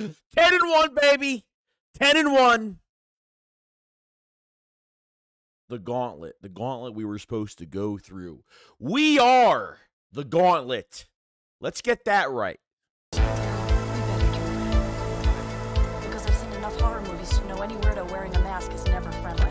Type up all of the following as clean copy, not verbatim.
10-1, baby. 10-1. The gauntlet we were supposed to go through. We are the gauntlet. Let's get that right. Because I've seen enough horror movies to know any weirdo wearing a mask is never friendly.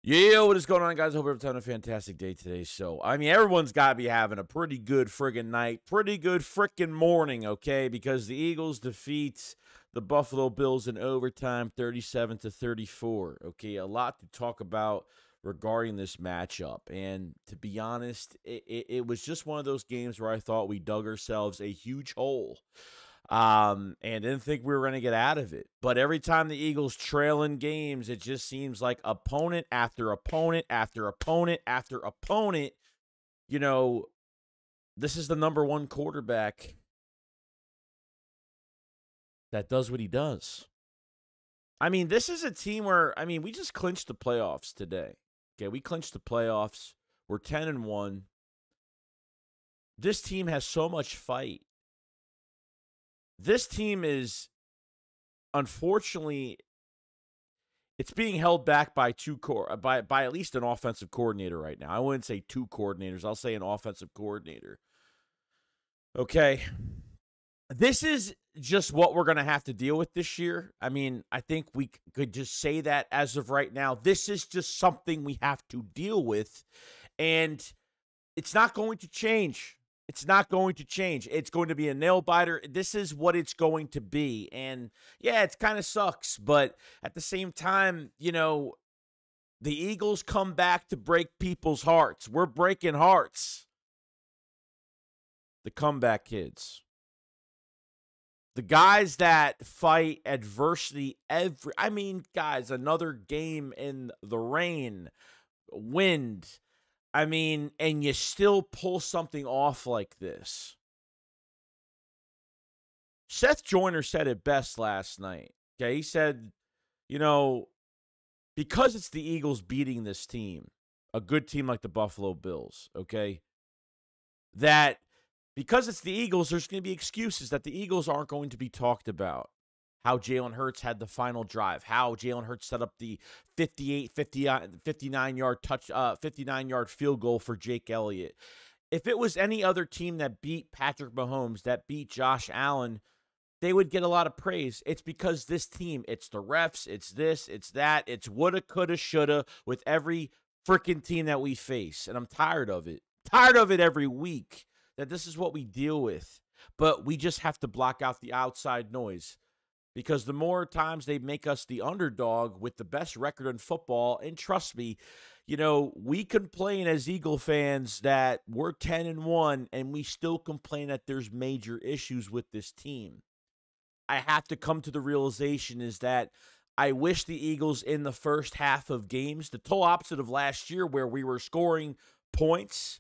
Yeah, what is going on, guys? I hope everyone's having a fantastic day today. So, I mean, everyone's got to be having a pretty good friggin' night, pretty good frickin' morning, okay? Because the Eagles defeat the Buffalo Bills in overtime, 37-34. Okay, a lot to talk about regarding this matchup. And to be honest, it was just one of those games where I thought we dug ourselves a huge hole. And didn't think we were going to get out of it. But every time the Eagles trail in games, it just seems like opponent after opponent after opponent after opponent. You know, this is the number one quarterback that does what he does. I mean, this is a team where, I mean, we just clinched the playoffs today. Okay, we clinched the playoffs. We're 10-1. This team has so much fight. This team is, unfortunately, it's being held back by by at least an offensive coordinator right now. I wouldn't say two coordinators. I'll say an offensive coordinator. Okay. This is just what we're going to have to deal with this year. I mean, I think we could just say that as of right now. This is just something we have to deal with, and it's not going to change. It's not going to change. It's going to be a nail-biter. This is what it's going to be. And, yeah, it kind of sucks. But at the same time, you know, the Eagles come back to break people's hearts. We're breaking hearts. The comeback kids. The guys that fight adversity I mean, guys, another game in the rain, wind, I mean, and you still pull something off like this. Seth Joyner said it best last night. Okay, he said, you know, because it's the Eagles beating this team, a good team like the Buffalo Bills, okay, that because it's the Eagles, there's going to be excuses that the Eagles aren't going to be talked about. How Jalen Hurts had the final drive, how Jalen Hurts set up the 59-yard field goal for Jake Elliott. If it was any other team that beat Patrick Mahomes, that beat Josh Allen, they would get a lot of praise. It's because this team, it's the refs, it's this, it's that, it's woulda, coulda, shoulda with every freaking team that we face. And I'm tired of it. Tired of it every week, that this is what we deal with. But we just have to block out the outside noise. Because the more times they make us the underdog with the best record in football, and trust me, you know, we complain as Eagle fans that we're 10-1, and we still complain that there's major issues with this team. I have to come to the realization is that I wish the Eagles in the first half of games, the total opposite of last year where we were scoring points,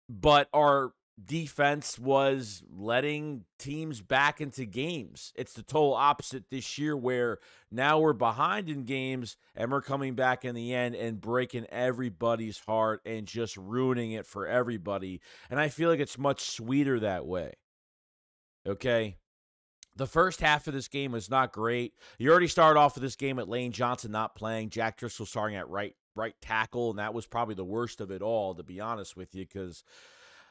but our defense was letting teams back into games. It's the total opposite this year where now we're behind in games and we're coming back in the end and breaking everybody's heart and just ruining it for everybody. And I feel like it's much sweeter that way. Okay? The first half of this game was not great. You already started off with this game at Lane Johnson not playing. Jack Driscoll starting at right tackle, and that was probably the worst of it all, to be honest with you, because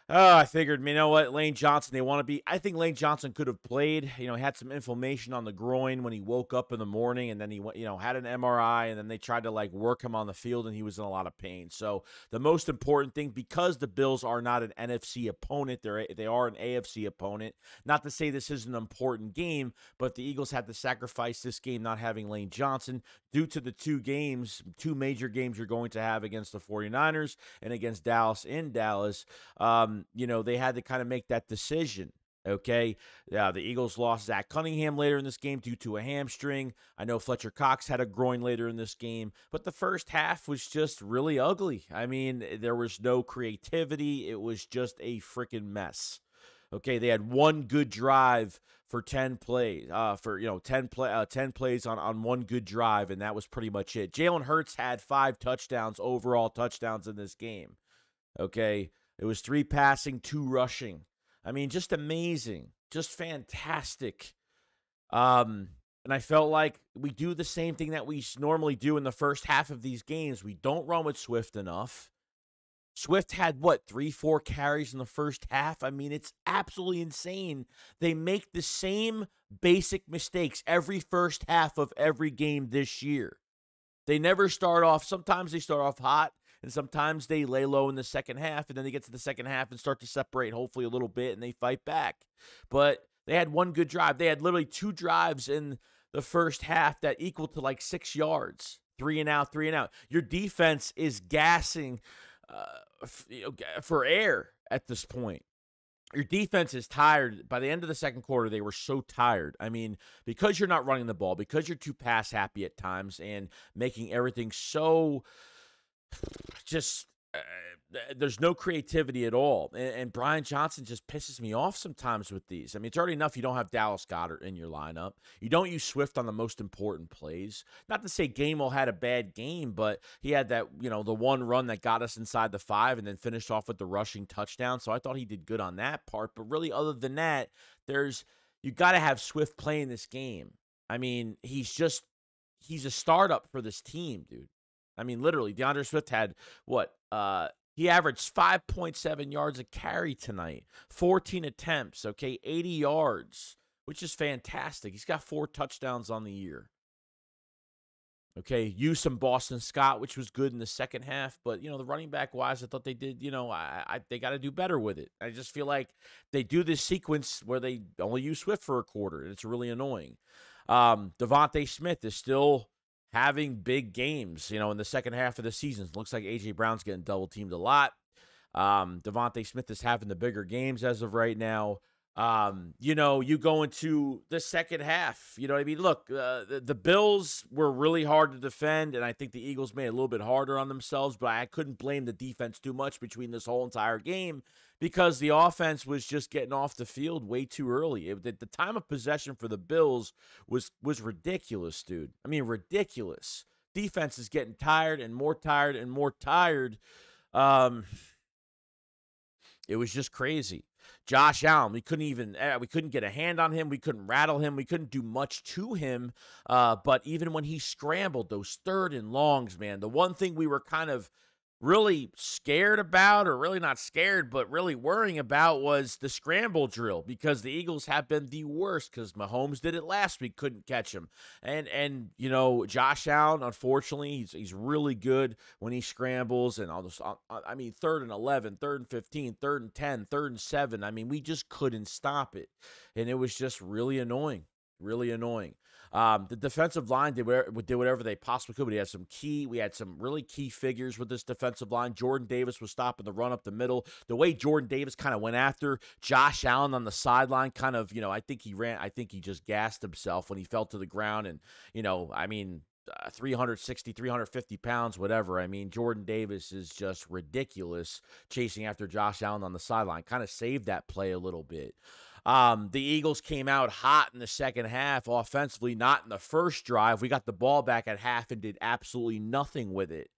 I figured, you know what, Lane Johnson, they want to be. I think Lane Johnson could have played. You know, he had some inflammation on the groin when he woke up in the morning, and then he went, you know, had an MRI, and then they tried to like work him on the field, and he was in a lot of pain. So the most important thing, because the Bills are not an NFC opponent, they are an AFC opponent. Not to say this is an important game, but the Eagles had to sacrifice this game not having Lane Johnson due to the two major games you're going to have against the 49ers and against Dallas in Dallas. You know, they had to kind of make that decision, okay? The Eagles lost Zach Cunningham later in this game due to a hamstring. I know Fletcher Cox had a groin later in this game, but the first half was just really ugly. I mean, there was no creativity. It was just a freaking mess. Okay, they had one good drive for 10 plays, 10 plays on one good drive, and that was pretty much it. Jalen Hurts had 5 touchdowns, overall touchdowns in this game. Okay. It was 3 passing, 2 rushing. I mean, just amazing. Just fantastic. And I felt like we do the same thing that we normally do in the first half of these games. We don't run with Swift enough. Swift had, 3-4 carries in the first half? I mean, it's absolutely insane. They make the same basic mistakes every first half of every game this year. They never start off. Sometimes they start off hot, and sometimes they lay low in the second half, and then they get to the second half and start to separate, hopefully, a little bit, and they fight back. But they had one good drive. They had literally 2 drives in the first half that equal to like 6 yards. 3 and out, 3 and out. Your defense is gassing for air at this point. Your defense is tired. By the end of the second quarter, they were so tired. I mean, because you're not running the ball, because you're too pass happy at times and making everything so just there's no creativity at all. And BrianJohnson just pisses me off sometimes with these. I mean, it's already enough you don't have Dallas Goedert in your lineup. You don't use Swift on the most important plays. Not to say Gainwell had a bad game, but he had that, the one run that got us inside the 5 and then finished off with the rushing touchdown. So I thought he did good on that part. But really, other than that, you got to have Swift playing this game. I mean, he's a startup for this team, dude. I mean, literally, DeAndre Swift had he averaged 5.7 yards a carry tonight, 14 attempts, 80 yards, which is fantastic. He's got 4 touchdowns on the year. Used some Boston Scott, which was good in the second half, but, the running back-wise, I thought they did, they got to do better with it. I just feel like they do this sequence where they only use Swift for a quarter, and it's really annoying. Devontae Smith is still having big games, in the second half of the season. It looks like A.J. Brown's getting double-teamed a lot. Devontae Smith is having the bigger games as of right now. You go into the second half. You know what I mean? Look, the Bills were really hard to defend, and I think the Eagles made it a little bit harder on themselves, but I couldn't blame the defense too much between this whole entire game because the offense was just getting off the field way too early. The time of possession for the Bills was ridiculous, dude. I mean, ridiculous. Defense is getting tired and more tired and more tired. It was just crazy. Josh Allen, we couldn't get a hand on him. We couldn't rattle him. We couldn't do much to him. But even when he scrambled, those 3rd and longs, man, the one thing we were kind of really scared about, or really not scared, but really worrying about was the scramble drill because the Eagles have been the worst because Mahomes did it last week, couldn't catch him. And Josh Allen, unfortunately, he's really good when he scrambles. And 3rd and 11, 3rd and 15, 3rd and 10, 3rd and 7. I mean, we just couldn't stop it. And it was just really annoying. Really annoying. The defensive line did whatever they possibly could, but we had some really key figures with this defensive line. Jordan Davis was stopping the run up the middle. The way Jordan Davis kind of went after Josh Allen on the sideline, I think he just gassed himself when he fell to the ground. And, 360, 350 pounds, whatever. I mean, Jordan Davis is just ridiculous chasing after Josh Allen on the sideline. Kind of saved that play a little bit. The Eagles came out hot in the second half offensively, not in the first drive. We got the ball back at half and did absolutely nothing with it.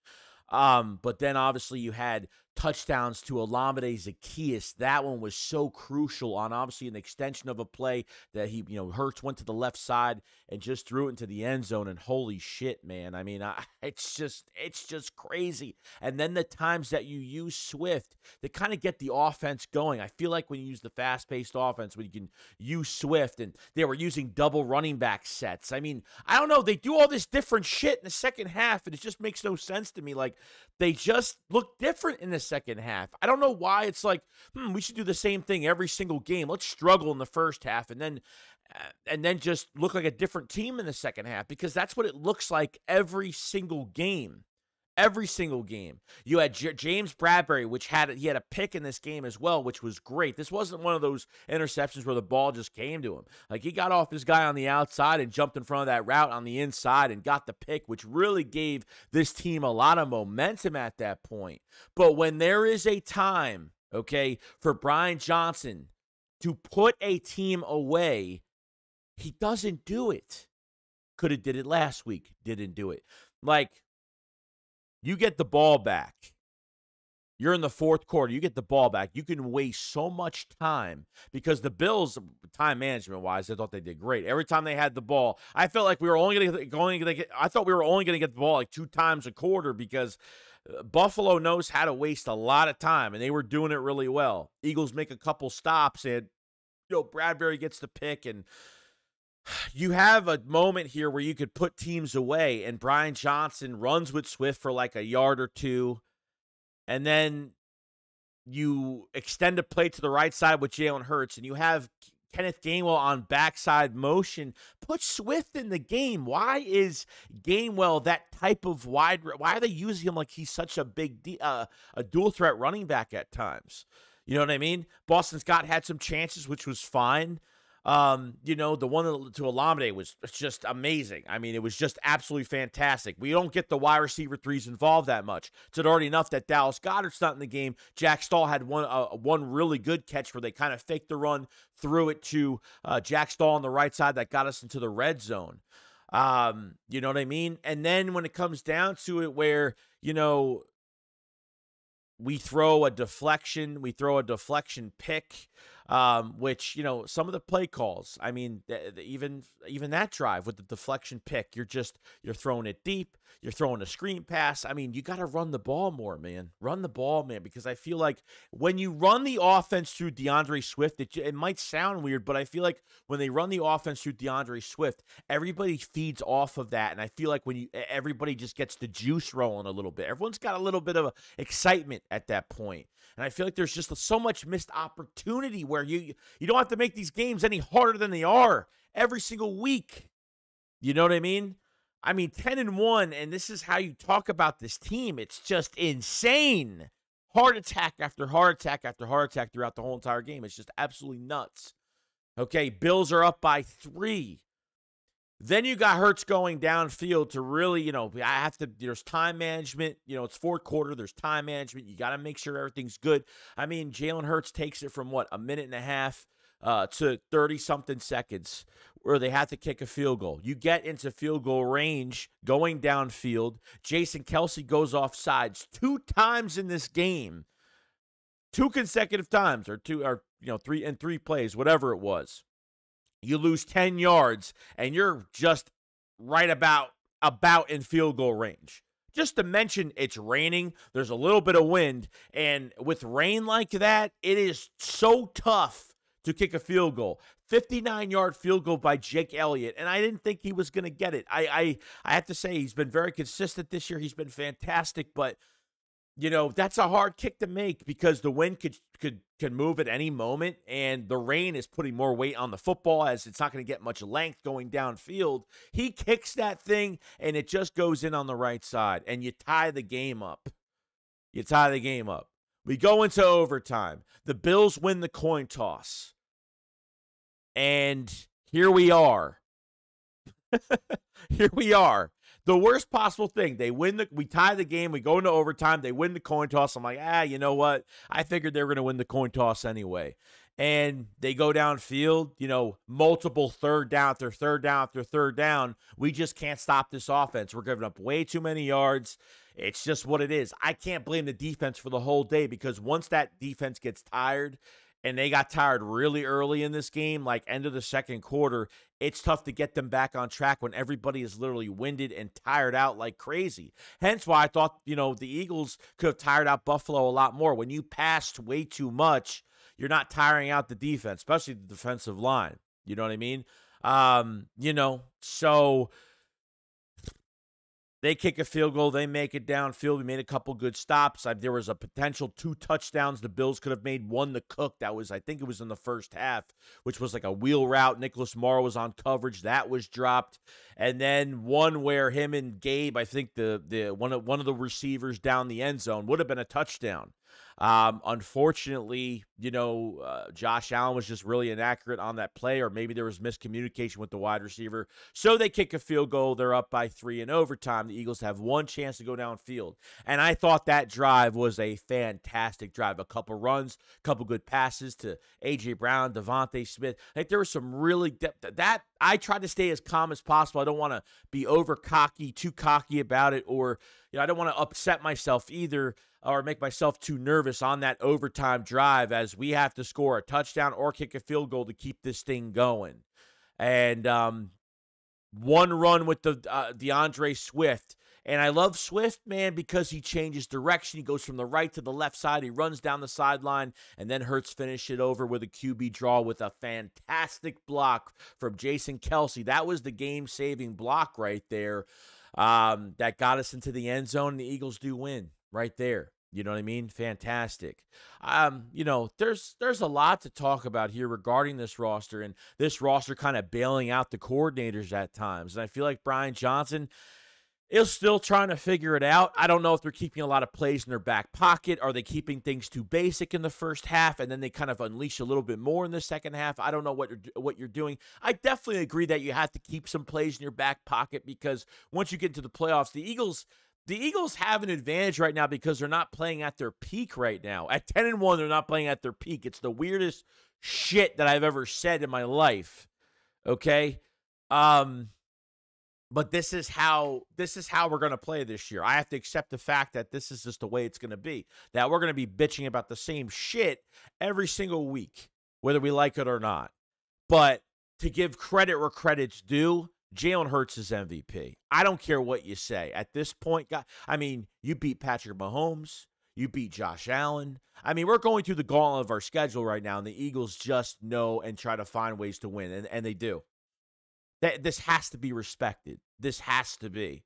But then obviously you had touchdowns to Olamide Zaccheaus. That one was so crucial on obviously an extension of a play that Hurts went to the left side and just threw it into the end zone. And holy shit, man. I mean, it's just crazy. And then the times that you use Swift to kind of get the offense going. I feel like when you use the fast-paced offense, when you can use Swift, and they were using double running back sets. I mean, I don't know. They do all this different shit in the second half, and it just makes no sense to me. Like, they just look different in the second half. I don't know why. It's like, we should do the same thing every single game. Let's struggle in the first half and then just look like a different team in the second half, because that's what it looks like every single game. Every single game. You had James Bradbury, he had a pick in this game as well, which was great. This wasn't one of those interceptions where the ball just came to him. Like, he got off his guy on the outside and jumped in front of that route on the inside and got the pick, which really gave this team a lot of momentum at that point. But when there is a time, for BrianJohnson to put a team away, he doesn't do it. Could have did it last week. Didn't do it. Like, you get the ball back. You're in the fourth quarter. You get the ball back. You can waste so much time because the Bills, time management-wise, I thought they did great. Every time they had the ball, I felt like we were only going to get. I thought we were only going to get the ball like 2 times a quarter because Buffalo knows how to waste a lot of time, and they were doing it really well. Eagles make a couple stops, and Bradbury gets the pick, and you have a moment here where you could put teams away, and BrianJohnson runs with Swift for like a yard or two. And then you extend a play to the right side with Jalen Hurts, and you have Kenneth Gainwell on backside motion. Put Swift in the game. Why is Gainwell that type of why are they using him like he's such a big a dual threat running back at times? You know what I mean? Boston Scott had some chances, which was fine. The one to Olamide was just amazing. I mean, it was just absolutely fantastic. We don't get the wide receiver threes involved that much. It's already enough that Dallas Goedert's not in the game. Jack Stahl had one really good catch where they kind of faked the run, threw it to Jack Stahl on the right side that got us into the red zone. You know what I mean? And then when it comes down to it where, we throw a deflection pick, which, some of the play calls, I mean, even that drive with the deflection pick, you're throwing it deep, you're throwing a screen pass. I mean, you got to run the ball more, man. Run the ball, man, because I feel like when you run the offense through DeAndre Swift, it might sound weird, but I feel like when they run the offense through DeAndre Swift, everybody feeds off of that, and I feel like everybody just gets the juice rolling a little bit. Everyone's got a little bit of excitement at that point. And I feel like there's just so much missed opportunity where you don't have to make these games any harder than they are every single week. You know what I mean? 10-1, and this is how you talk about this team. It's just insane. Heart attack after heart attack after heart attack throughout the whole entire game. It's just absolutely nuts. Okay, Bills are up by 3. Then you got Hurts going downfield to really, there's time management. It's fourth quarter. There's time management. You got to make sure everything's good. I mean, Jalen Hurts takes it from, a minute and a half to 30-something seconds where they have to kick a field goal. You get into field goal range going downfield. Jason Kelce goes off sides 2 times in this game. 2 consecutive times or 3 plays, whatever it was. You lose 10 yards, and you're just right about in field goal range. Just to mention, it's raining. There's a little bit of wind, and with rain like that, it is so tough to kick a field goal. 59-yard field goal by Jake Elliott, and I didn't think he was going to get it. I have to say he's been very consistent this year. He's been fantastic, but that's a hard kick to make because the wind could move at any moment, and the rain is putting more weight on the football as it's not going to get much length going downfield. He kicks that thing, and it just goes in on the right side, and you tie the game up. We go into overtime. The Bills win the coin toss, and here we are. The worst possible thing. We tie the game, we go into overtime, they win the coin toss. I'm like, you know what? I figured they were going to win the coin toss anyway. And they go downfield, multiple third down after third down after third down. We just can't stop this offense. We're giving up way too many yards. It's just what it is. I can't blame the defense for the whole day because once that defense gets tired, and they got tired really early in this game, like end of the second quarter, it's tough to get them back on track when everybody is literally winded and tired out like crazy. Hence why I thought, the Eagles could have tired out Buffalo a lot more. When you passed way too much, you're not tiring out the defense, especially the defensive line. You know what I mean? So they kick a field goal. They make it downfield. We made a couple good stops. There was a potential 2 touchdowns the Bills could have made. One to Cook. I think it was in the first half, which was like a wheel route. Nicholas Morrow was on coverage. That was dropped. And then one where him and Gabe, I think one of the receivers down the end zone would have been a touchdown. Unfortunately, Josh Allen was just really inaccurate on that play, or maybe there was miscommunication with the wide receiver. So they kick a field goal. They're up by 3 in overtime. The Eagles have one chance to go downfield. And I thought that drive was a fantastic drive. A couple runs, a couple good passes to A.J. Brown, Devontae Smith. Like, there was some really that I tried to stay as calm as possible. I don't want to be too cocky about it, or I don't want to upset myself either, or make myself too nervous on that overtime drive, as we have to score a touchdown or kick a field goal to keep this thing going. And one run with the DeAndre Swift. And I love Swift, man, because he changes direction. He goes from the right to the left side. He runs down the sideline, and then Hurts finish it over with a QB draw with a fantastic block from Jason Kelce. That was the game-saving block right there that got us into the end zone. The Eagles do win right there. You know what I mean? Fantastic. There's a lot to talk about here regarding this roster, and this roster kind of bailing out the coordinators at times. And I feel like BrianJohnson is still trying to figure it out. I don't know if they're keeping a lot of plays in their back pocket. Are they keeping things too basic in the first half, and then they kind of unleash a little bit more in the second half? I don't know what you're doing. I definitely agree that you have to keep some plays in your back pocket, because once you get into the playoffs, the Eagles have an advantage right now because they're not playing at their peak right now. At 10-1, they're not playing at their peak. It's the weirdest shit that I've ever said in my life. Okay? But this is how we're going to play this year. I have to accept the fact that this is just the way it's going to be. That we're going to be bitching about the same shit every single week, whether we like it or not. But to give credit where credit's due, Jalen Hurts is MVP. I don't care what you say. At this point, you beat Patrick Mahomes. You beat Josh Allen. We're going through the gauntlet of our schedule right now, and the Eagles just know and try to find ways to win, and they do. This has to be respected. This has to be.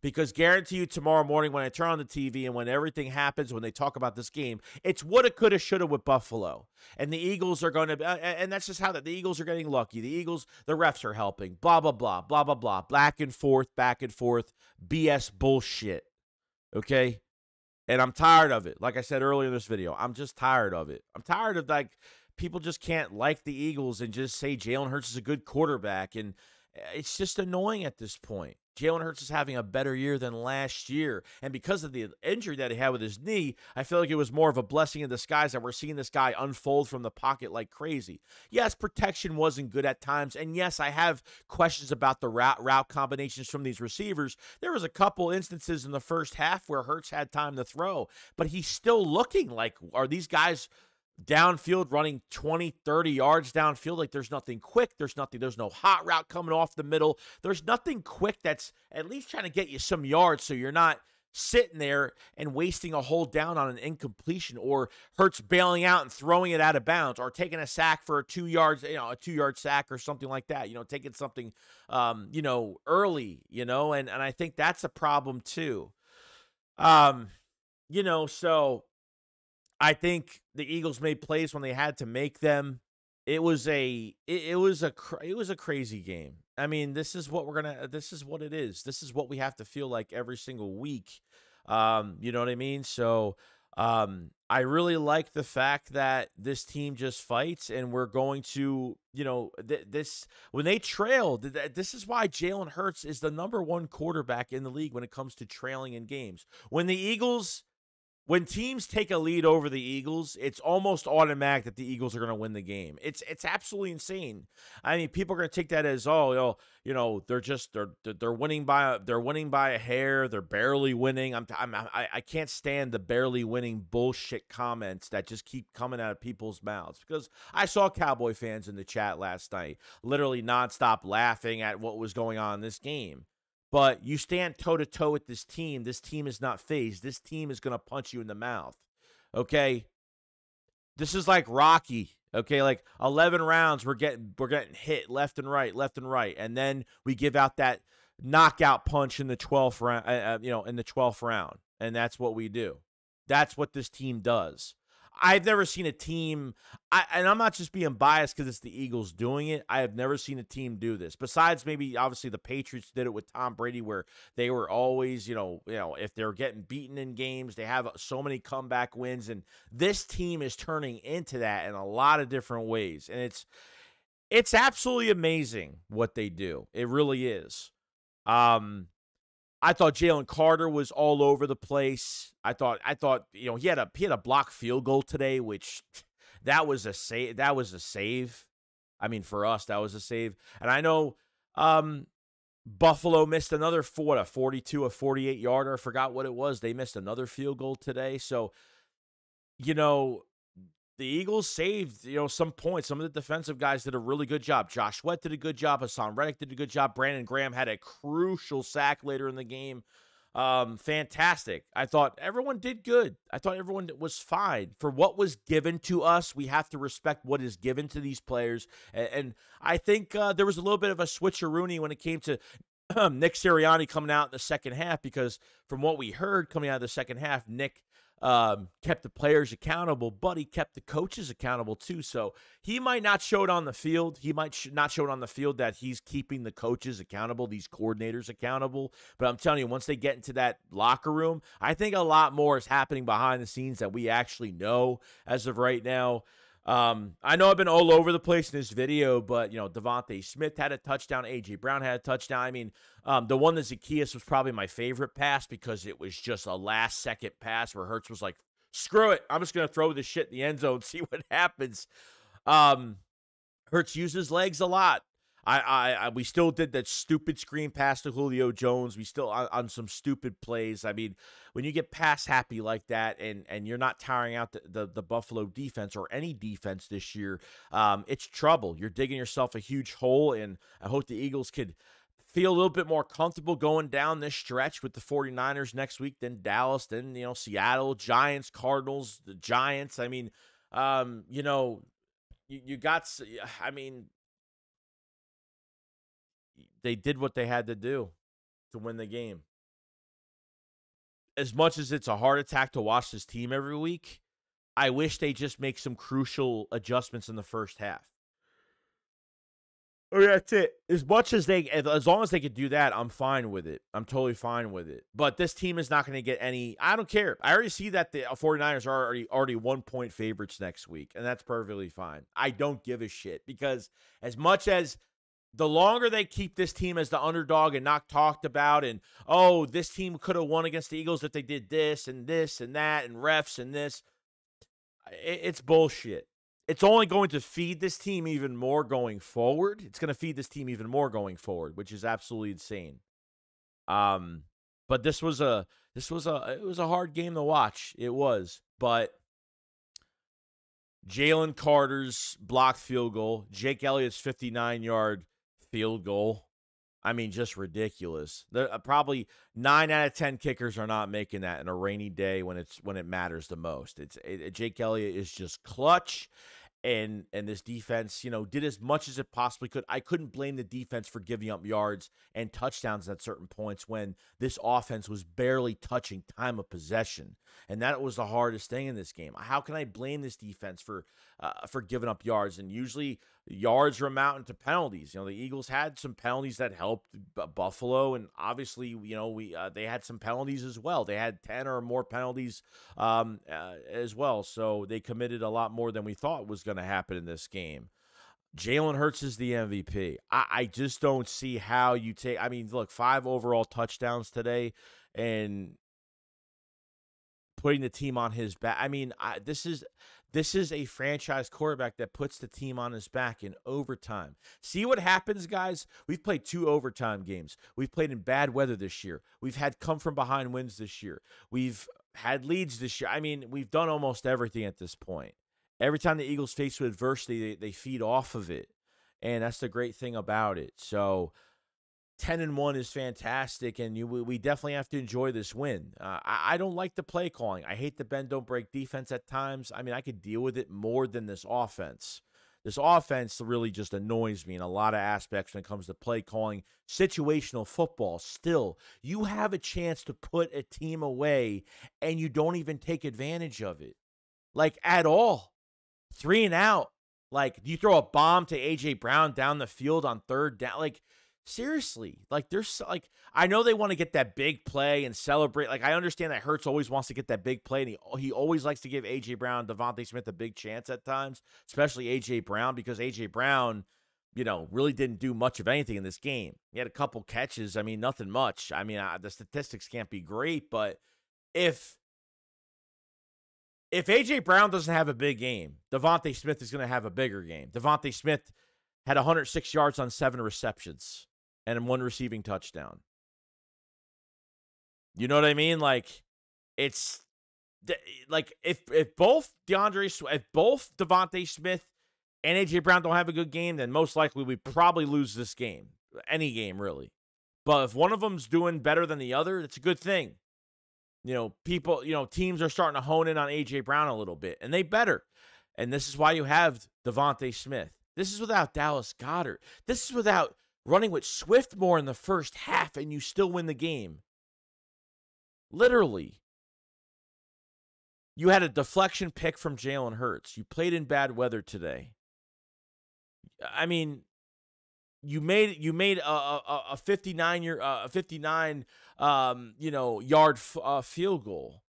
Because guarantee you tomorrow morning when I turn on the TV and when everything happens, when they talk about this game, it's woulda, coulda, shoulda with Buffalo. And the Eagles are going to, and that's just how the Eagles are getting lucky. The refs are helping, blah, blah, blah, blah, blah, blah, back and forth, BS bullshit. Okay? And I'm tired of it. Like I said earlier in this video, I'm just tired of it. I'm tired of, people just can't like the Eagles and just say Jalen Hurts is a good quarterback, and it's just annoying at this point. Jalen Hurts is having a better year than last year. And because of the injury that he had with his knee, I feel like it was more of a blessing in disguise that we're seeing this guy unfold from the pocket like crazy. Yes, protection wasn't good at times. And yes, I have questions about the route combinations from these receivers. There was a couple instances in the first half where Hurts had time to throw, but he's still looking like, are these guys downfield running 20, 30 yards downfield? Like, there's nothing quick. There's no hot route coming off the middle. There's nothing quick that's at least trying to get you some yards so you're not sitting there and wasting a whole down on an incompletion, or Hurts bailing out and throwing it out of bounds, or taking a sack for a 2-yard sack or something like that, taking something, early, and I think that's a problem too. So I think the Eagles made plays when they had to make them. It was a crazy game. This is what it is. This is what we have to feel like every single week. You know what I mean? So I really like the fact that this team just fights, and we're going to, when they trail, this is why Jalen Hurts is the #1 quarterback in the league when it comes to trailing in games. When teams take a lead over the Eagles, it's almost automatic that the Eagles are going to win the game. It's absolutely insane. People are going to take that as, they're winning by a hair. They're barely winning. I can't stand the barely winning bullshit comments that just keep coming out of people's mouths, because I saw Cowboy fans in the chat last night literally nonstop laughing at what was going on in this game. But you stand toe-to-toe with this team. This team is not phased. This team is going to punch you in the mouth, okay? This is like Rocky, okay? Like 11 rounds, we're getting hit left and right. And then we give out that knockout punch in the 12th round, in the 12th round. And that's what we do. That's what this team does. I've never seen a team, and I'm not just being biased because it's the Eagles doing it. I have never seen a team do this. Besides, maybe obviously the Patriots did it with Tom Brady, where they were always, if they're getting beaten in games, they have so many comeback wins, and this team is turning into that in a lot of different ways, and it's absolutely amazing what they do. It really is. I thought Jalen Carter was all over the place. I thought he had a blocked field goal today, which that was a save. That was a save. I mean, for us, that was a save. And I know Buffalo missed another 42, a 48-yarder. I forgot what it was. They missed another field goal today. So, the Eagles saved, some points. Some of the defensive guys did a really good job. Josh Sweat did a good job. Hassan Reddick did a good job. Brandon Graham had a crucial sack later in the game. Fantastic. I thought everyone did good. I thought everyone was fine. For what was given to us, we have to respect what is given to these players. And I think there was a little bit of a switcheroonie when it came to Nick Sirianni coming out in the second half, because from what we heard coming out of the second half, Nick kept the players accountable, but he kept the coaches accountable too. So he might not show it on the field. He might not show it on the field that he's keeping the coaches accountable, these coordinators accountable. But I'm telling you, once they get into that locker room, I think a lot more is happening behind the scenes that we actually know as of right now. I know I've been all over the place in this video, but, Devontae Smith had a touchdown. A.J. Brown had a touchdown. I mean, the one that Zacchaeus was probably my favorite pass, because it was just a last-second pass where Hurts was like, screw it, I'm just going to throw this shit in the end zone, see what happens. Hurts uses legs a lot. We still did that stupid screen pass to Julio Jones. We still on some stupid plays. I mean, when you get pass happy like that, and you're not tiring out the Buffalo defense or any defense this year, it's trouble. You're digging yourself a huge hole, and I hope the Eagles could feel a little bit more comfortable going down this stretch with the 49ers next week, then Dallas, then Seattle, Giants, Cardinals, the Giants. I mean, you got. I mean, they did what they had to do to win the game. As much as it's a heart attack to watch this team every week, I wish they just make some crucial adjustments in the first half. I mean, that's it. As long as they could do that, I'm fine with it. I'm totally fine with it. But this team is not going to get any. I don't care. I already see that the 49ers are already 1-point favorites next week, and that's perfectly fine. I don't give a shit, because as much as the longer they keep this team as the underdog and not talked about, and, oh, this team could have won against the Eagles if they did this and that and refs and this, it's bullshit. It's only going to feed this team even more going forward. It's going to feed this team even more going forward, which is absolutely insane. But it was a hard game to watch. It was, but Jalen Carter's blocked field goal, Jake Elliott's 59-yard field goal, I mean, just ridiculous. Probably 9 out of 10 kickers are not making that in a rainy day when it matters the most. Jake Elliott is just clutch, and this defense, did as much as it possibly could. I couldn't blame the defense for giving up yards and touchdowns at certain points when this offense was barely touching time of possession, and that was the hardest thing in this game. How can I blame this defense for giving up yards? And usually yards amount into penalties. The Eagles had some penalties that helped Buffalo, and obviously, they had some penalties as well. They had 10 or more penalties as well, so they committed a lot more than we thought was going to happen in this game. Jalen Hurts is the MVP. I just don't see how you take. I mean, look, 5 overall touchdowns today, and putting the team on his back. I mean, this is a franchise quarterback that puts the team on his back in overtime. See what happens, guys? We've played 2 overtime games. We've played in bad weather this year. We've had come-from-behind wins this year. We've had leads this year. I mean, we've done almost everything at this point. Every time the Eagles face with adversity, they feed off of it, and that's the great thing about it. So 10-1 is fantastic, and we definitely have to enjoy this win. I don't like the play calling. I hate the bend, don't break defense at times. I mean, I could deal with it more than this offense. This offense really just annoys me in a lot of aspects when it comes to play calling. Situational football, still, you have a chance to put a team away, and you don't even take advantage of it. like at all. 3 and out. Like, you throw a bomb to A.J. Brown down the field on third down. Like, seriously. Like, there's, like, I know they want to get that big play and celebrate. Like, I understand that Hurts always wants to get that big play, and he always likes to give A.J. Brown, Devontae Smith a big chance at times, especially A.J. Brown, because A.J. Brown, really didn't do much of anything in this game. He had a couple catches. I mean, nothing much. I mean, the statistics can't be great, but if A.J. Brown doesn't have a big game, Devontae Smith is going to have a bigger game. Devontae Smith had 106 yards on 7 receptions and 1 receiving touchdown. You know what I mean? Like, it's like if both Devontae Smith and A.J. Brown don't have a good game, then most likely we probably lose this game. Any game, really. But if one of them's doing better than the other, it's a good thing. Teams are starting to hone in on A.J. Brown a little bit, and they better. And this is why you have Devontae Smith. This is without Dallas Goedert. This is without running with Swift more in the first half, and you still win the game. Literally. You had a deflection pick from Jalen Hurts. You played in bad weather today. I mean, you made a 59 yard field goal.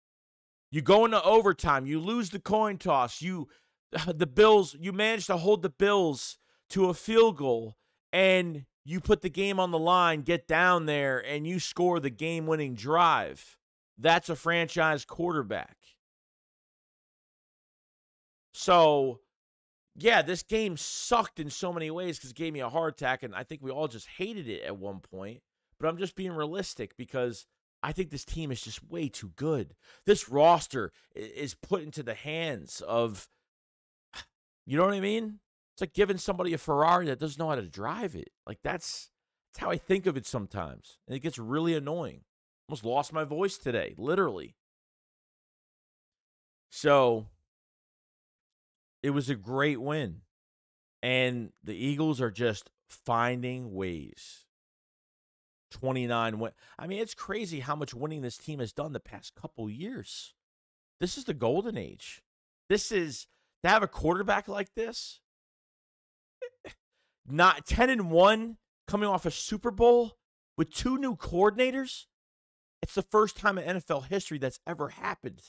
You go into overtime. You lose the coin toss. You managed to hold the Bills to a field goal, and you put the game on the line, get down there, and you score the game-winning drive. That's a franchise quarterback. So, yeah, this game sucked in so many ways because it gave me a heart attack, and I think we all just hated it at one point. But I'm just being realistic because I think this team is just way too good. This roster is put into the hands of, you know what I mean? It's like giving somebody a Ferrari that doesn't know how to drive it. Like, that's how I think of it sometimes. And it gets really annoying. Almost lost my voice today, literally. So, it was a great win. And the Eagles are just finding ways. 29 win. I mean, it's crazy how much winning this team has done the past couple years. This is the golden age. This is, to have a quarterback like this, not 10-1, coming off a Super Bowl with 2 new coordinators. It's the first time in NFL history that's ever happened.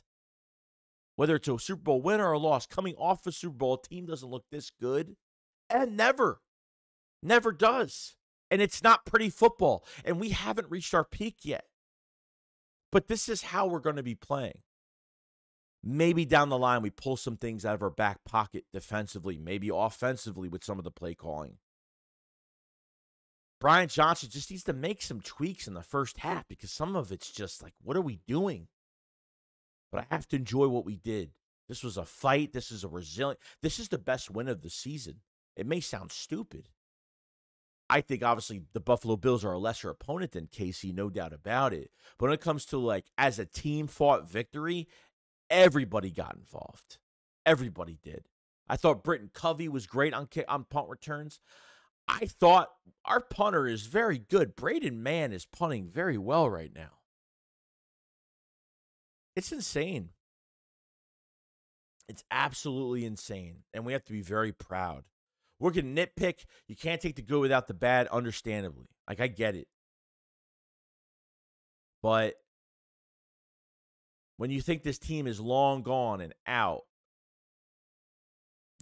Whether it's a Super Bowl win or a loss, coming off a Super Bowl, a team doesn't look this good. And never does. And it's not pretty football. And we haven't reached our peak yet. But this is how we're going to be playing. Maybe down the line we pull some things out of our back pocket defensively, maybe offensively with some of the play calling. BrianJohnson just needs to make some tweaks in the first half because some of it's just like, what are we doing? But I have to enjoy what we did. This was a fight. This is a resilient. This is the best win of the season. It may sound stupid. I think, obviously, the Buffalo Bills are a lesser opponent than KC, no doubt about it. But when it comes to, like, as a team-fought victory, everybody got involved. Everybody did. I thought Britton Covey was great on punt returns. I thought our punter is very good. Braden Mann is punting very well right now. It's insane. It's absolutely insane. And we have to be very proud. We're going to nitpick. You can't take the good without the bad, understandably. Like, I get it. But when you think this team is long gone and out,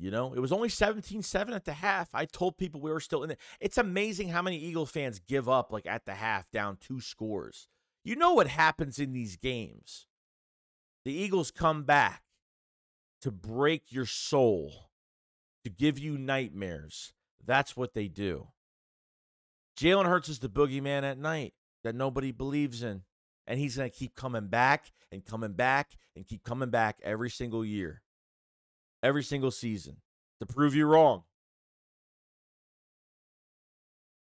it was only 17-7 at the half. I told people we were still in it. It's amazing how many Eagle fans give up, like, at the half, down 2 scores. You know what happens in these games. The Eagles come back to break your soul, to give you nightmares. That's what they do. Jalen Hurts is the boogeyman at night that nobody believes in. And he's going to keep coming back and coming back and keep coming back every single year. Every single season. To prove you wrong.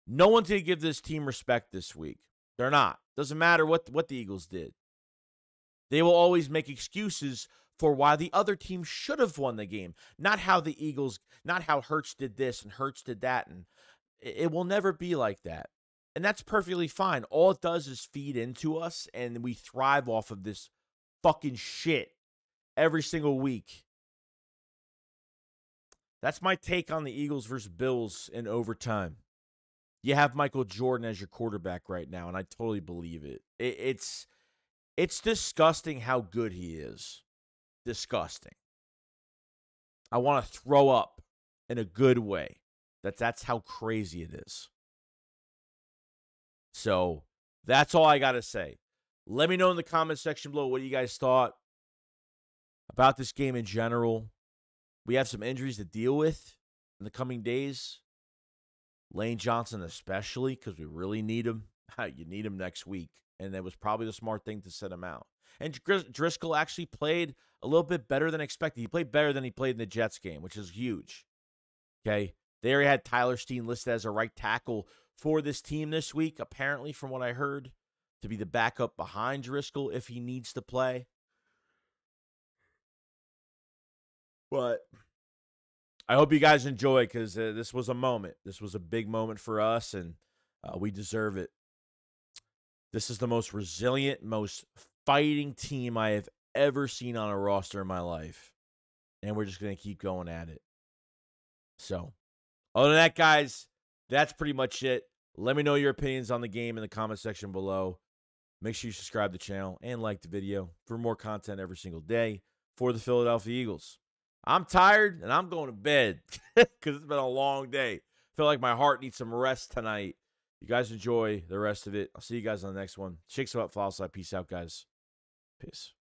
No one's going to give this team respect this week. They're not. Doesn't matter what the Eagles did. They will always make excuses for why the other team should have won the game. Not how Hurts did this and Hurts did that. And it will never be like that. And that's perfectly fine. All it does is feed into us, and we thrive off of this fucking shit every single week. That's my take on the Eagles versus Bills in overtime. You have Michael Jordan as your quarterback right now, and I totally believe it. It's disgusting how good he is. Disgusting. I want to throw up in a good way. That's how crazy it is. So that's all I got to say. Let me know in the comment section below what you guys thought about this game in general. We have some injuries to deal with in the coming days. Lane Johnson especially, because we really need him. You need him next week. And that was probably the smart thing to set him out. And Driscoll actually played a little bit better than expected. He played better than he played in the Jets game, which is huge. Okay? They already had Tyler Steen listed as a right tackle for this team this week, apparently, from what I heard, to be the backup behind Driscoll if he needs to play. But I hope you guys enjoy, because this was a moment. This was a big moment for us, and we deserve it. This is the most resilient, most fighting team I have ever seen on a roster in my life. And we're just going to keep going at it. So, other than that, guys, that's pretty much it. Let me know your opinions on the game in the comment section below. Make sure you subscribe to the channel and like the video for more content every single day for the Philadelphia Eagles. I'm tired, and I'm going to bed because it's been a long day. I feel like my heart needs some rest tonight. You guys enjoy the rest of it. I'll see you guys on the next one. Shakes about Philadelphia. Peace out, guys. Peace.